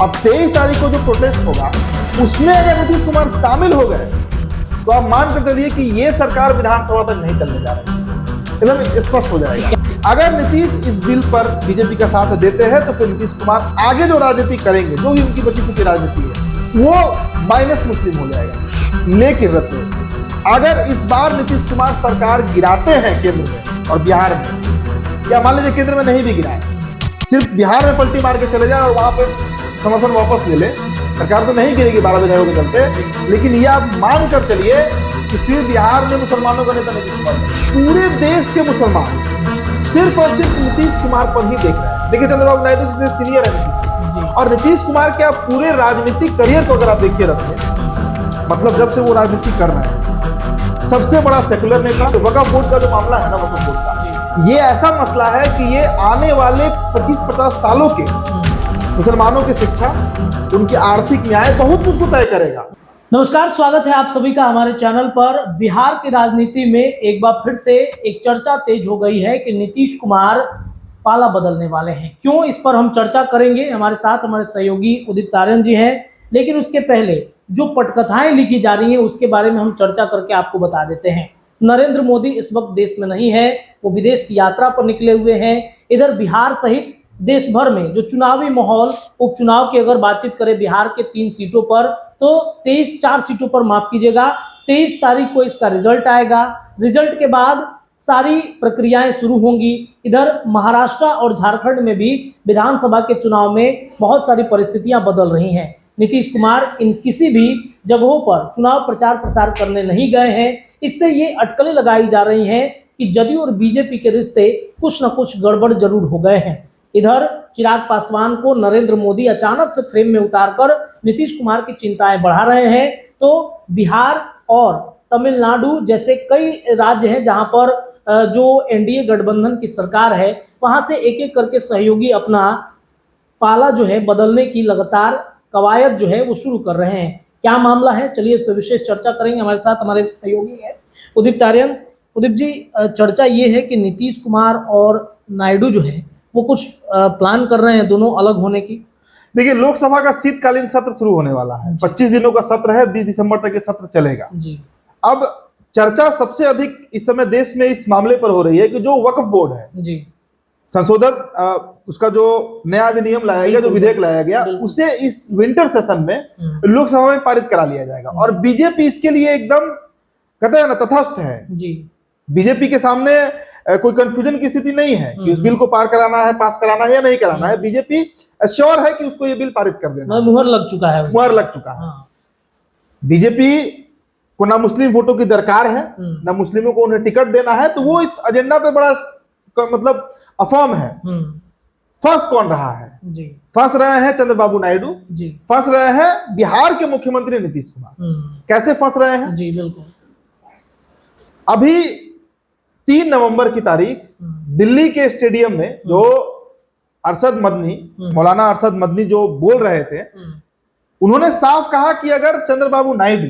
अब 23 तारीख को जो प्रोटेस्ट होगा उसमें अगर नीतीश कुमार शामिल हो गए तो आप मान कर चलिए कि ये सरकार विधानसभा तक नहीं चलने जा रही है, एकदम स्पष्ट हो जाएगा। अगर नीतीश इस बिल पर बीजेपी का साथ देते हैं तो फिर नीतीश कुमार आगे जो राजनीति करेंगे, जो भी उनकी बची खुची राजनीति है, वो माइनस मुस्लिम हो जाएगा। लेकिन रत्नेश, अगर इस बार नीतीश कुमार सरकार गिराते हैं केंद्र में और बिहार में, या मान लीजिए केंद्र में नहीं भी गिराए, सिर्फ बिहार में पलटी मार के चले जाए और वहां पे समर्थन वापस ले ले, सरकार तो नहीं गिरेगी 12 विधायकों के चलते, लेकिन ये आप मान कर चलिए कि फिर बिहार में मुसलमानों का नेता नीतीश कुमार, पूरे देश के मुसलमान सिर्फ और सिर्फ नीतीश कुमार पर ही देख रहे हैं। देखिए चंद्रबाबू नायडू जिससे सीनियर है नीतीश कुमार, और नीतीश कुमार के आप पूरे राजनीतिक करियर को अगर आप देखिए रत्नेश, मतलब जब से वो राजनीति कर रहे हैं, सबसे बड़ा सेकुलर नेता। वक्फ बोर्ड का जो मामला है ना, वक्फ बोर्ड का, ये ऐसा मसला है कि ये आने वाले 25-50 सालों के मुसलमानों की शिक्षा, उनकी आर्थिक न्याय, बहुत कुछ को तय करेगा। नमस्कार, स्वागत है आप सभी का हमारे चैनल पर। बिहार की राजनीति में एक बार फिर से एक चर्चा तेज हो गई है कि नीतीश कुमार पाला बदलने वाले हैं। क्यों, इस पर हम चर्चा करेंगे। हमारे साथ हमारे सहयोगी उदित तारियन जी हैं, लेकिन उसके पहले जो पटकथाएं लिखी जा रही हैं उसके बारे में हम चर्चा करके आपको बता देते हैं। नरेंद्र मोदी इस वक्त देश में नहीं है, वो विदेश की यात्रा पर निकले हुए हैं। इधर बिहार सहित देश भर में जो चुनावी माहौल, उपचुनाव की अगर बातचीत करें बिहार के 3 सीटों पर, तो 4 सीटों पर, माफ कीजिएगा, 23 तारीख को इसका रिजल्ट आएगा। रिजल्ट के बाद सारी प्रक्रियाएं शुरू होंगी। इधर महाराष्ट्र और झारखंड में भी विधानसभा के चुनाव में बहुत सारी परिस्थितियां बदल रही हैं। नीतीश कुमार इन किसी भी जगहों पर चुनाव प्रचार प्रसार करने नहीं गए हैं। इससे ये अटकलें लगाई जा रही हैं कि जदयू और बीजेपी के रिश्ते कुछ न कुछ गड़बड़ जरूर हो गए हैं। इधर चिराग पासवान को नरेंद्र मोदी अचानक से फ्रेम में उतारकर नीतीश कुमार की चिंताएं बढ़ा रहे हैं, तो बिहार और तमिलनाडु जैसे कई राज्य हैं जहां पर जो एनडीए गठबंधन की सरकार है, वहां से एक एक करके सहयोगी अपना पाला जो है बदलने की लगातार कवायद जो है वो शुरू कर रहे हैं। क्या मामला है, चलिए इस पर विशेष चर्चा करेंगे। हमारे साथ हमारे सहयोगी है उदित तारियन। उदित जी, चर्चा ये है कि नीतीश कुमार और नायडू जो है वो कुछ प्लान कर रहे हैं दोनों अलग होने की। देखिए, लोकसभा का शीतकालीन सत्र शुरू होने वाला है, 25 दिनों का सत्र है, 20 दिसंबर तक ये सत्र चलेगा जी। अब चर्चा सबसे अधिक इस समय देश में इस मामले पर हो रही है कि जो वक्फ बोर्ड है जी, संशोधन, उसका जो नया अधिनियम लाया गया, जो विधेयक लाया गया, उसे इस विंटर सेशन में लोकसभा में पारित करा लिया जाएगा। और बीजेपी इसके लिए एकदम कहते हैं ना तटस्थ है जी। बीजेपी के सामने कोई कंफ्यूजन की स्थिति नहीं है कि इस बिल को पार कराना है, पास कराना है या नहीं कराना है। बीजेपी श्योर है कि उसको ये बिल पारित कर देना, मुहर लग चुका है, मुहर लग चुका है। बीजेपी को ना मुस्लिम वोटों की दरकार है, ना मुस्लिमों को उन्हें टिकट देना है, तो वो इस एजेंडा पे बड़ा मतलब अफर्म है। फंस कौन रहा है जी? फंस रहे हैं चंद्रबाबू नायडू जी, फंस रहे हैं बिहार के मुख्यमंत्री नीतीश कुमार। कैसे फंस रहे हैं जी? बिल्कुल, अभी 3 नवंबर की तारीख दिल्ली के स्टेडियम में जो अरशद मदनी, मौलाना अरशद मदनी जो बोल रहे थे, उन्होंने साफ कहा कि अगर चंद्रबाबू नायडू,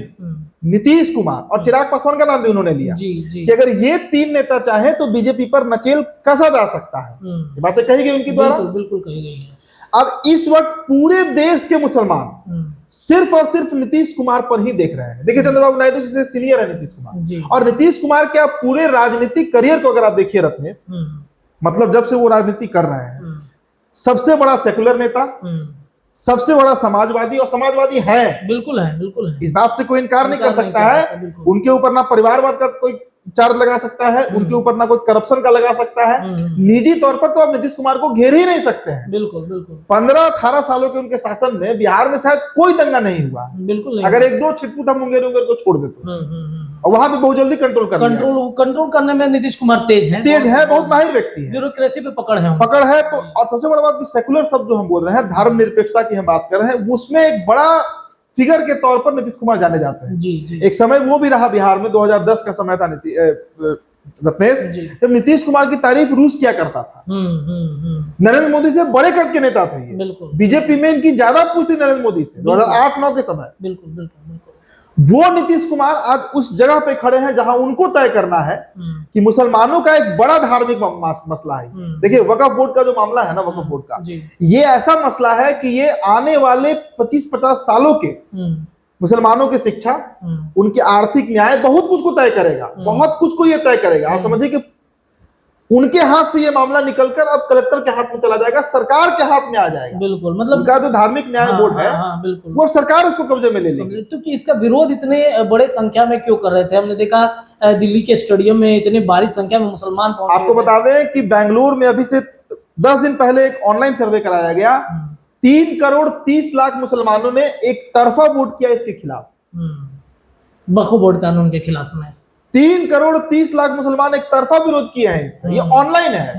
नीतीश कुमार और चिराग पासवान का नाम भी उन्होंने लिया जी, कि अगर ये 3 नेता चाहे तो बीजेपी पर नकेल कसा जा सकता है। ये बातें कही गई उनकी द्वारा, बिल्कुल कही गई है। अब इस वक्त पूरे देश के मुसलमान सिर्फ और सिर्फ नीतीश कुमार पर ही देख रहे हैं। देखिए, चंद्रबाबू नायडू जिससे सीनियर है नीतीश कुमार, और नीतीश कुमार के आप पूरे राजनीतिक करियर को अगर आप देखिए रत्नेश, मतलब जब से वो राजनीति कर रहे हैं, सबसे बड़ा सेकुलर नेता, सबसे बड़ा समाजवादी, और समाजवादी है, बिल्कुल है, बिल्कुल है। इस बात से कोई इनकार नहीं कर सकता है। उनके ऊपर ना परिवारवाद का कोई चार्ज लगा सकता है, उनके ऊपर ना कोई करप्शन का लगा सकता है। निजी तौर पर तो आप नीतीश कुमार को घेर ही नहीं सकते हैं। बिल्कुल बिल्कुल। 15-18 सालों के उनके शासन में बिहार में शायद कोई दंगा नहीं हुआ, बिल्कुल नहीं। अगर 1-2 छिटपुट हम मुंगेर को छोड़ देते, और वहां पे बहुत जल्दी कंट्रोल करने में नीतीश कुमार तेज है, बहुत माहिर व्यक्ति है, ब्यूरोक्रेसी पे पकड़ है तो। और सबसे बड़ा बात कि सेकुलर शब्द जो हम बोल रहे हैं, धर्म निरपेक्षता की हम बात कर रहे हैं, उसमें एक बड़ा फिगर के तौर पर नीतीश कुमार जाने जाते हैं जी, जी। एक समय वो भी रहा बिहार में, 2010 का समय था रत्नेश, जब नीतीश कुमार की तारीफ रूस किया करता था। नरेंद्र मोदी से बड़े कद के नेता थे ये, बीजेपी में इनकी ज्यादा पूछती नरेंद्र मोदी से 2008-9 के समय। बिल्कुल बिल्कुल। वो नीतीश कुमार आज उस जगह पे खड़े हैं जहां उनको तय करना है कि मुसलमानों का एक बड़ा धार्मिक मसला है। देखिए वक्फ बोर्ड का जो मामला है ना, वक्फ बोर्ड का, ये ऐसा मसला है कि ये आने वाले 25-50 सालों के मुसलमानों की शिक्षा, उनके आर्थिक न्याय, बहुत कुछ को तय करेगा, बहुत कुछ को ये तय करेगा। आप समझिए कि उनके हाथ से ये मामला निकलकर अब कलेक्टर के हाथ में चला जाएगा, सरकार के हाथ में आ जाएगा। बिल्कुल, मतलब उनका जो धार्मिक न्याय बोर्ड है, बिल्कुल, वो सरकार उसको कब्जे में ले लेगी। तो कि इसका विरोध इतने बड़े संख्या में क्यों कर रहे थे? हमने देखा दिल्ली के स्टेडियम में इतनी भारी संख्या में मुसलमान पहुंचे। आपको बता दें कि बेंगलुरु में अभी से 10 दिन पहले एक ऑनलाइन सर्वे कराया गया, 3,30,00,000 मुसलमानों ने एक तरफा वोट किया इसके खिलाफ, वक्फ बोर्ड कानून के खिलाफ में। 3,30,00,000 मुसलमान एक तरफा विरोध किए हैं इसका। ये ऑनलाइन है।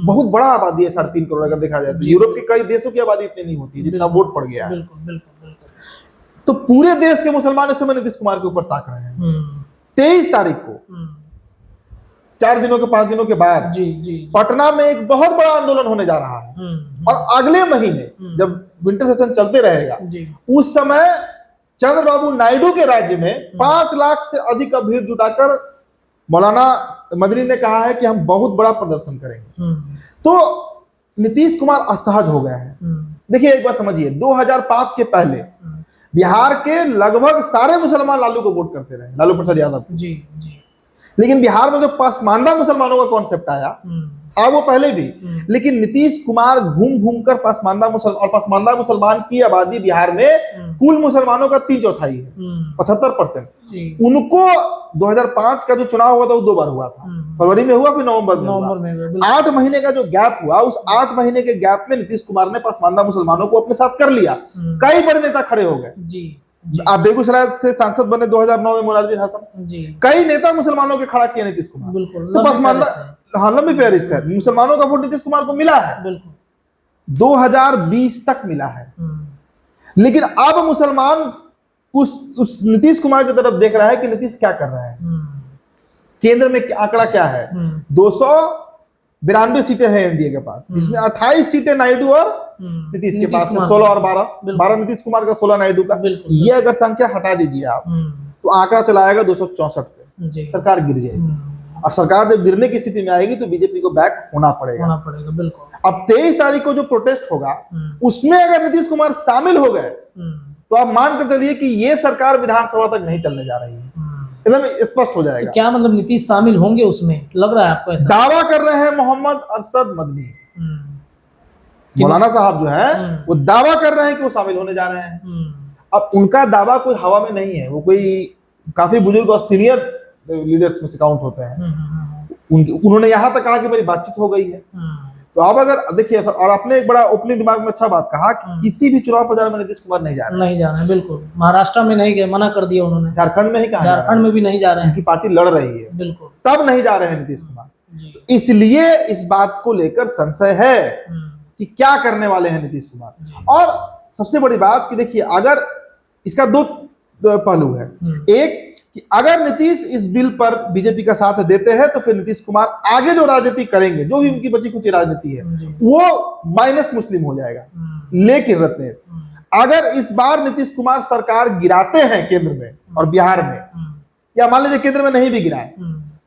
बहुत बड़ा आबादी है, 3.5 करोड़ अगर देखा जाए तो। यूरोप के कई देशों की आबादी इतनी नहीं होती जितना वोट पड़ गया है। बिल्कुल, बिल्कुल, बिल्कुल। तो पूरे देश के मुसलमान इस समय नीतीश कुमार के ऊपर ताक रहे हैं। 23 तारीख को 4 दिनों के 5 दिनों के बाद पटना में एक बहुत बड़ा आंदोलन होने जा रहा है। और अगले महीने जब विंटर सेशन चलते रहेगा, उस समय चंद्रबाबू नायडू के राज्य में 5 लाख से अधिक का भीड़ जुटाकर मौलाना मदनी ने कहा है कि हम बहुत बड़ा प्रदर्शन करेंगे। तो नीतीश कुमार असहज हो गए हैं। देखिए एक बात समझिए, 2005 के पहले बिहार के लगभग सारे मुसलमान लालू को वोट करते रहे, लालू प्रसाद यादव। लेकिन बिहार में जो पसमानदा मुसलमानों का कॉन्सेप्ट आया, था वो पहले भी, लेकिन नीतीश कुमार घूम घूम कर पसमानदा मुसलमान की आबादी बिहार में कुल मुसलमानों का 3/4 है, 75%। उनको 2005 का जो चुनाव हुआ था वो 2 बार हुआ था, फरवरी में हुआ, फिर नवंबर में हुआ। 8 महीने का जो गैप हुआ, उस 8 महीने के गैप में नीतीश कुमार ने पसमानदा मुसलमानों को अपने साथ कर लिया। कई बड़े नेता खड़े हो गए। आप बेगूसराय से सांसद बने 2009 में मुनाजिर हसन, कई नेता मुसलमानों के खड़ा किए नीतीश कुमार। तो पसमानदा, हाँ, लंबी फहरिस्त है। मुसलमानों का वोट नीतीश कुमार को मिला है, 2020 तक मिला है। लेकिन अब मुसलमान उस नीतीश कुमार की तरफ देख रहा है कि नीतीश क्या कर रहा है। केंद्र में आंकड़ा क्या है? 292 सीटें हैं एनडीए के पास, इसमें 28 सीटें नायडू और नीतीश के पास है, 16 और 12 नीतीश कुमार का, 16 नायडू का। ये अगर संख्या हटा दीजिए आप, तो आंकड़ा चला आएगा 264 पे, सरकार गिर जाएगी। और सरकार जब गिरने की स्थिति में आएगी तो बीजेपी को बैक होना पड़ेगा। बिल्कुल। अब 23 तारीख को जो प्रोटेस्ट होगा, उसमें अगर नीतीश कुमार शामिल हो गए तो आप मान कर चलिए कि ये सरकार विधानसभा तक नहीं चलने जा रही है, एकदम स्पष्ट हो जाएगा। तो क्या मतलब नीतीश शामिल होंगे उसमें, लग रहा है आपको ऐसा? दावा कर रहे हैं मोहम्मद अरशद मदनी, मौलाना साहब जो है, वो दावा कर रहे हैं कि वो शामिल होने जा रहे हैं। अब उनका दावा कोई हवा में नहीं है, वो कोई काफी बुजुर्ग और सीनियर लीडर्स में से काउंट होते हैं। उन्होंने यहां तक कहा कि मेरी बातचीत हो गई है। तो अब अगर देखिए, और आपने एक बड़ा ओपनिंग दिमाग में अच्छा बात कहा कि किसी भी चुनाव प्रचार में नीतीश कुमार नहीं जा रहे हैं। बिल्कुल, महाराष्ट्र में नहीं गए, मना कर दिया उन्होंने। झारखंड में ही कहा, झारखंड में भी नहीं जा रहे हैं, उनकी पार्टी लड़ रही है। बिल्कुल, तब नहीं जा रहे हैं नीतीश कुमार। इसलिए इस बात को लेकर संशय है कि क्या करने वाले हैं नीतीश कुमार। और सबसे बड़ी बात कि देखिए, अगर इसका 2 पहलू है। एक कि अगर नीतीश इस बिल पर बीजेपी का साथ देते हैं तो फिर नीतीश कुमार आगे जो राजनीति करेंगे, जो भी उनकी बची कुछ राजनीति है, वो माइनस मुस्लिम हो जाएगा। लेकिन रत्नेश, अगर इस बार नीतीश कुमार सरकार गिराते हैं केंद्र में और बिहार में, या मान लीजिए केंद्र में नहीं भी गिराए,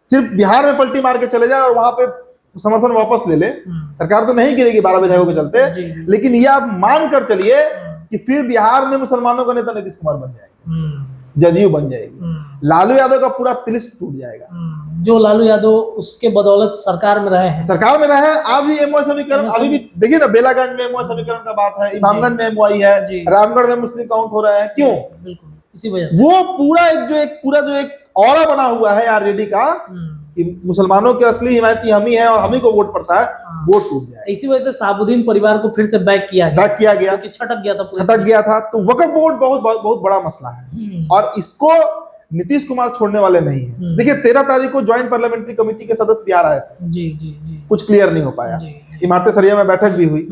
सिर्फ बिहार में पलटी मार के चले जाए और वहां पे समर्थन वापस ले ले, सरकार तो नहीं गिरेगी 12 विधायकों के चलते, लेकिन ये आप मान कर चलिए कि फिर बिहार में मुसलमानों का नेता नीतीश कुमार बन जाएगा, जदयू बन जाएगी। लालू यादव का पूरा तिलिस्म टूट जाएगा। जो लालू यादव उसके बदौलत सरकार में रहे हैं, आज भी एमओआई समीकरण, अभी भी देखिए ना, बेलागंज में एमओआई समीकरण का बात है, इमामगंज में एमओआई है, रामगढ़ में मुस्लिम काउंट हो रहा है। क्यों? बिल्कुल इसी वजह से। वो पूरा जो एक ऑरा बना हुआ है आरजेडी का कि मुसलमानों के असली हिमायती हम ही है और हम ही को वोट पड़ता है, वो टूट जाए। इसी वजह से शहाबुद्दीन परिवार को फिर से बैक किया गया, छटक गया था। तो वक्फ बोर्ड बहुत बड़ा मसला है और इसको नीतीश कुमार छोड़ने वाले नहीं है। देखिए 13 तारीख को ज्वाइंट पार्लियामेंट्री कमेटी के सदस्य बिहार आए थे, कुछ क्लियर नहीं हो पाया। इमारत सरिया में बैठक भी हुई,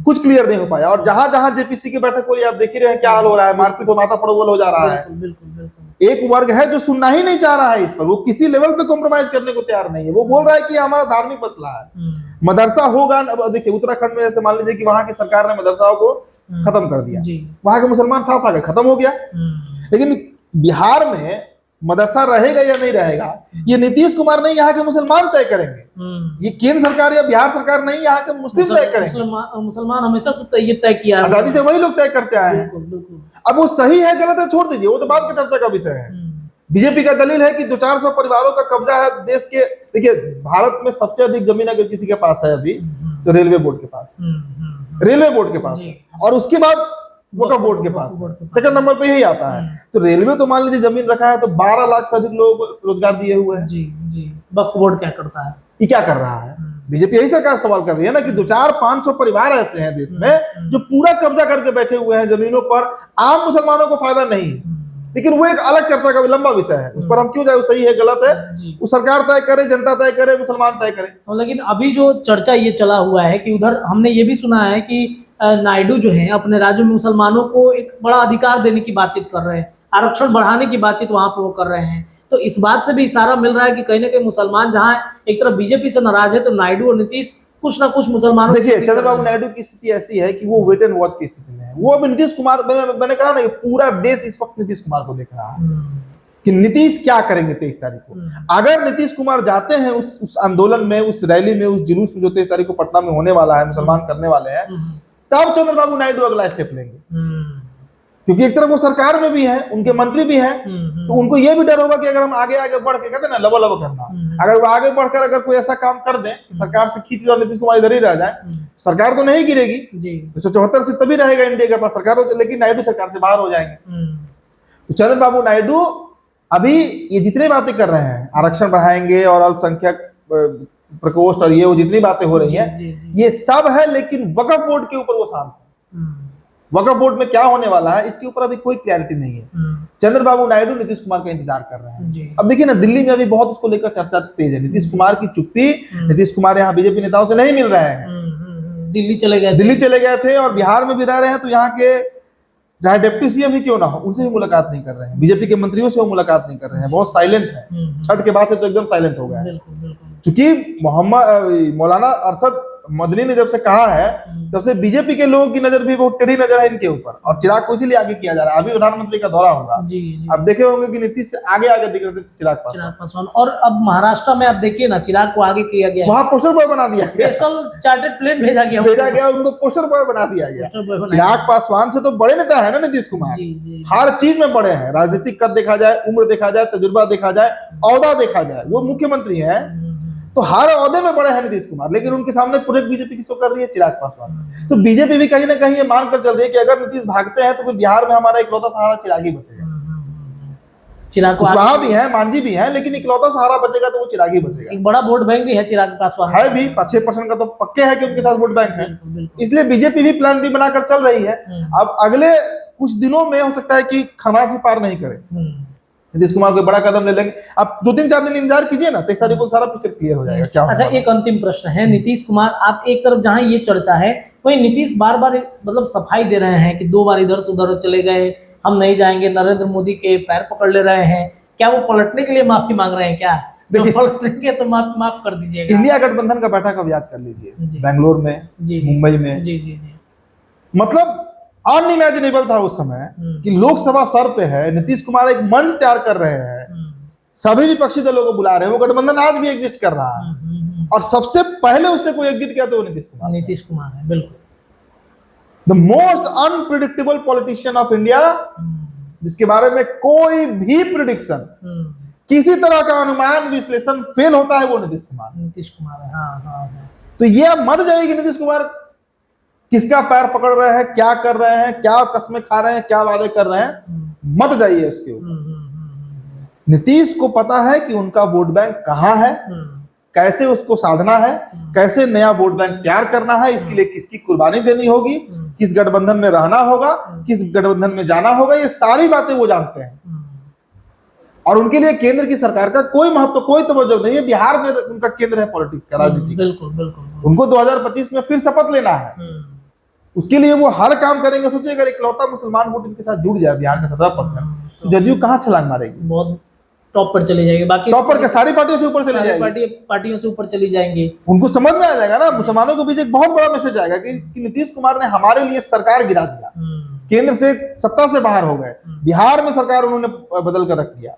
कुछ क्लियर नहीं हो पाया। और जहां जहां जेपीसी की बैठक हो रही है, आप देख ही रहे हैं क्या हाल हो रहा है, मारपीट हो, माथा फड़ोल हो जा रहा है। एक वर्ग है जो सुनना ही नहीं चाह रहा है इस पर, वो किसी लेवल पे कॉम्प्रोमाइज करने को तैयार नहीं है। वो बोल रहा है कि हमारा धार्मिक मसला है, मदरसा होगा। देखिए उत्तराखंड में जैसे मान लीजिए कि वहां की सरकार ने मदरसाओं को खत्म कर दिया, वहां के मुसलमान साथ आ गए, खत्म हो गया। लेकिन बिहार में मदरसा रहेगा या नहीं रहेगा, ये नीतीश कुमार नहीं, यहाँ के मुसलमान तय करेंगे। ये केंद्र सरकार या बिहार सरकार नहीं, यहाँ के मुस्लिम तय करेंगे। मुसलमान हमेशा से ये तय किया है, आजादी से वही लोग तय करते आए हैं। अब वो सही है गलत है छोड़ दीजिए, वो तो बात का चर्चा का विषय है। बीजेपी का दलील है कि 200-400 परिवारों का कब्जा है देश के। देखिए, भारत में सबसे अधिक जमीन अगर किसी के पास है अभी, तो रेलवे बोर्ड के पास, रेलवे बोर्ड के पास है, और उसके बाद वक्फ बोर्ड के पास, सेकंड नंबर पे यही आता है। तो रेलवे तो मान लीजिए जमीन रखा है, तो 12 लाख से अधिक लोगों को रोजगार दिए हुए हैं। जी जी, वक्फ बोर्ड क्या करता है, ये क्या कर रहा है? बीजेपी यही सरकार सवाल कर रही है ना कि 200-500 परिवार ऐसे हैं देश में जो पूरा कब्जा करके बैठे हुए हैं जमीनों पर, आम मुसलमानों को फायदा नहीं। लेकिन वो एक अलग चर्चा का लंबा विषय है, उस पर हम क्यों जाए, वो सही है गलत है, वो सरकार तय करे, जनता तय करे, मुसलमान तय करे। लेकिन अभी जो चर्चा ये चला हुआ है कि उधर हमने ये भी सुना है कि नायडू जो है अपने राज्य में मुसलमानों को एक बड़ा अधिकार देने की बातचीत कर रहे हैं, आरक्षण बढ़ाने की बातचीत वहां पर वो कर रहे हैं। तो इस बात से भी इशारा मिल रहा है कि कहीं ना कहीं मुसलमान जहां एक तरफ बीजेपी से नाराज है, तो नायडू और नीतीश कुछ ना कुछ मुसलमानों। देखिए, चंद्रबाबू नायडू की स्थिति ऐसी है कि वो वेट एंड वॉच की स्थिति में है। वो अब नीतीश कुमार, मैंने कहा ना, पूरा देश इस वक्त नीतीश कुमार को देख रहा है कि नीतीश क्या करेंगे 23 तारीख को। अगर नीतीश कुमार जाते हैं उस आंदोलन में, उस रैली में, उस जुलूस में जो 23 तारीख को पटना में होने वाला है, मुसलमान करने वाले हैं, तब चंद्रबाबू नायडू अगला स्टेप लेंगे। क्योंकि एक तरफ वो सरकार में भी है, उनके मंत्री भी हैं, तो उनको ये भी डर होगा कि अगर हम आगे आगे बढ़ के, कहते हैं ना लबो करना, अगर वो आगे बढ़कर अगर कोई ऐसा काम कर दें कि सरकार से खींच और नीतीश कुमार इधर ही रह जाए, सरकार तो नहीं गिरेगी। 174 से तभी रहेगा इंडिया के पास सरकार, तो लेकिन नायडू सरकार से बाहर हो जाएंगे। तो चंद्रबाबू नायडू अभी ये जितनी बातें कर रहे हैं, आरक्षण बढ़ाएंगे और अल्पसंख्यक प्रकोष्ठ और ये वो जितनी बातें हो रही हैं, ये सब है, लेकिन वक्फ बोर्ड के ऊपर वो शांत है। वक्फ बोर्ड में क्या होने वाला है इसके ऊपर अभी कोई क्लैरिटी नहीं है। चंद्रबाबू नायडू नीतीश कुमार का इंतजार कर रहे हैं। अब देखिए ना, दिल्ली में अभी बहुत उसको लेकर चर्चा तेज है। नीतीश कुमार की चुप्पी, नीतीश कुमार यहाँ बीजेपी नेताओं से नहीं मिल रहे हैं, दिल्ली चले गए थे और बिहार में भी रह रहे हैं। तो यहाँ के चाहे डिप्टी सीएम ही क्यों ना हो, उनसे भी मुलाकात नहीं कर रहे हैं, बीजेपी के मंत्रियों से वो मुलाकात नहीं कर रहे हैं, बहुत साइलेंट है। छठ के बाद से तो एकदम साइलेंट हो गया है। क्योंकि मौलाना अरशद मदनी ने जब से कहा है, तब से बीजेपी के लोगों की नजर भी बहुत टेढ़ी नजर है इनके ऊपर, और चिराग को इसीलिए आगे किया जा रहा है। अभी प्रधानमंत्री का दौरा होगा, अब देखे होंगे कि नीतीश से आगे दिख रहे थे चिराग पासवान। और अब महाराष्ट्र में आप देखिए ना, चिराग को आगे किया गया, वहां पोस्टर बॉय बना दिया, स्पेशल चार्टर्ड प्लेन भेजा गया, उनको पोस्टर बॉय बना दिया गया। चिराग पासवान से तो बड़े नेता है ना नीतीश कुमार, हर चीज में बड़े हैं। राजनीतिक कद देखा जाए, उम्र देखा जाए, तजुर्बा देखा जाए, औहदा देखा जाए, वो मुख्यमंत्री है, तो हर औहदे में बड़े हैं नीतीश कुमार। लेकिन उनके सामने पूरे बीजेपी की शो कर रही है चिराग पासवान। तो बीजेपी भी कहीं ना कहीं ये मानकर चल रही है कि अगर नीतीश भागते हैं तो फिर बिहार में हमारा इकलौता सहारा चिराग ही बचेगा। चिराग कुशवाहा भी है, मांझी भी है, लेकिन इकलौता सहारा बचेगा तो वो चिराग ही बचेगा। एक बड़ा वोट बैंक भी है चिराग पासवान, है भी 6% का तो पक्के है कि उनके साथ वोट बैंक है। इसलिए बीजेपी भी प्लान बी बनाकर चल रही है। अब अगले कुछ दिनों में हो सकता है कि खमास भी पार नहीं करे, नीतीश कुमार कोई बड़ा कदम ले लेंगे। अब 2-3-4 दिन इंतजार कीजिए ना, 23 तारीख को सारा पिक्चर क्लियर हो जाएगा क्या। अच्छा, एक अंतिम प्रश्न है, नीतीश कुमार, आप एक तरफ जहां ये चर्चा है, वहीं नीतीश बार बार मतलब सफाई दे रहे हैं कि 2 बार इधर से उधर चले गए, हम नहीं जाएंगे, नरेंद्र मोदी के पैर पकड़ ले रहे हैं। क्या वो पलटने के लिए माफी मांग रहे हैं क्या? देखिए, पलटेंगे तो माफ कर दीजिएगा। इंडिया गठबंधन का बैठक अब याद कर लीजिए, बैंगलोर में, मुंबई में, मतलब अनइमेजिनेबल था उस समय कि लोकसभा सर पे है, नीतीश कुमार एक मंच तैयार कर रहे हैं, सभी विपक्षी दलों को बुला रहे हैं, वो गठबंधन आज भी एग्जिस्ट कर रहा है। और सबसे पहले उससे कोई एग्जिट किया तो वो नीतीश कुमार है। बिल्कुल, the most unpredictable politician of India, जिसके बारे में कोई भी प्रिडिक्शन, किसी तरह का अनुमान विश्लेषण फेल होता है, वो नीतीश कुमार है। हाँ। तो ये अब मत जाएगी नीतीश कुमार किसका पैर पकड़ रहे हैं, क्या कर रहे हैं, क्या कस्में खा रहे हैं, क्या वादे कर रहे हैं, मत जाइए इसके ऊपर। नीतीश को पता है कि उनका वोट बैंक कहां है, कैसे उसको साधना है, कैसे नया वोट बैंक तैयार करना है, इसके लिए किसकी कुर्बानी देनी होगी, किस गठबंधन में रहना होगा, किस गठबंधन में जाना होगा, ये सारी बातें वो जानते हैं। और उनके लिए केंद्र की सरकार का कोई महत्व, कोई तवज्जो नहीं है। बिहार में उनका केंद्र है पॉलिटिक्स का, राजनीति। बिल्कुल। उनको 2025 में फिर शपथ लेना है, उसके लिए वो हर काम करेंगे। सोचिए, अगर इकलौता मुसलमान वोट इनके साथ जुड़ जाए बिहार का 17%, तो जदयू कहाँ छलांग मारेगी, बहुत टॉप पर चली जाएगी। बाकी टॉप पर के सारी पार्टियों से ऊपर चली जाएगी, पार्टियों से ऊपर चली जाएंगी। उनको समझ में आ जाएगा ना, मुसलमानों के बीच एक बहुत बड़ा मैसेज आएगा कि नीतीश कुमार ने हमारे लिए सरकार गिरा दिया, केंद्र से सत्ता से बाहर हो गए, बिहार में सरकार उन्होंने बदल कर रख दिया,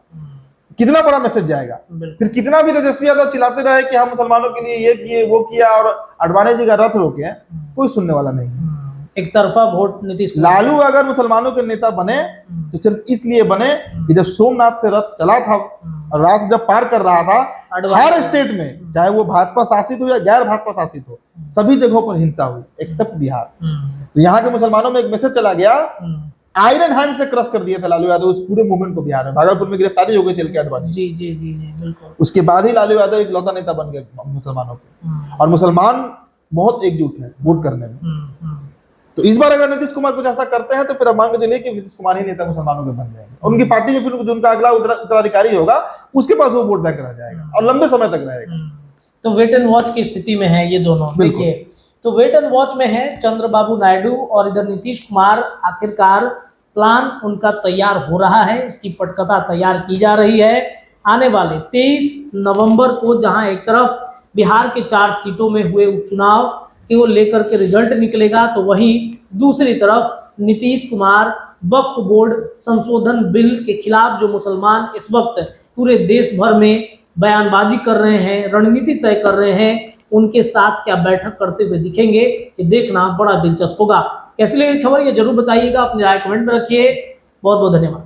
कितना बड़ा मैसेज जाएगा। फिर कितना भी तेजस्वी यादव चिल्लाते रहे कि हम मुसलमानों के लिए ये किए वो किया और अडवाणी जी का रथ रोके, कोई सुनने वाला नहीं है। एक तरफा वोट नीतीश कुमार। लालू अगर मुसलमानों के नेता बने तो सिर्फ इसलिए बने कि जब सोमनाथ से रथ चला था और रात जब पार कर रहा था, हर स्टेट में चाहे वो भाजपा शासित हो या गैर भाजपा शासित हो, सभी जगहों पर हिंसा हुई एक्सेप्ट बिहार। तो यहाँ के मुसलमानों में एक मैसेज चला गया, आयरन हैंड से क्रश कर दिया था लालू यादव उस पूरे मूवमेंट को बिहार में। भागलपुर में गिरफ्तारी हो गई थी एल के आडवाणी। जी जी जी जी बिल्कुल। उसके बाद ही लालू यादव एक लौता नेता बन गए मुसलमानों के, और मुसलमान बहुत एकजुट है वोट करने में। तो इस बार अगर नीतीश कुमार कुछ ऐसा करते हैं तो फिर अब मान के चलिए कि नीतीश कुमार ही नेता मुसलमानों के बन जाएंगे। उनकी पार्टी में फिर उनका अगला उत्तराधिकारी होगा, उसके पास वो वोट बैंक रह जाएगा और लंबे समय तक रहेगा। तो वेट एंड वॉच की स्थिति में है ये दोनों। देखिए, तो वेट एंड वॉच में है चंद्रबाबू नायडू और इधर नीतीश कुमार। आखिरकार प्लान उनका तैयार हो रहा है, इसकी पटकथा तैयार की जा रही है। आने वाले 23 नवंबर को जहां एक तरफ बिहार के 4 सीटों में हुए उपचुनाव कि वो लेकर के रिजल्ट निकलेगा, तो वहीं दूसरी तरफ नीतीश कुमार वक्फ बोर्ड संशोधन बिल के खिलाफ जो मुसलमान इस वक्त पूरे देश भर में बयानबाजी कर रहे हैं, रणनीति तय कर रहे हैं, उनके साथ क्या बैठक करते हुए दिखेंगे, ये देखना बड़ा दिलचस्प होगा। कैसी लगी खबर ये जरूर बताइएगा, अपनी राय कमेंट में रखिए। बहुत बहुत धन्यवाद।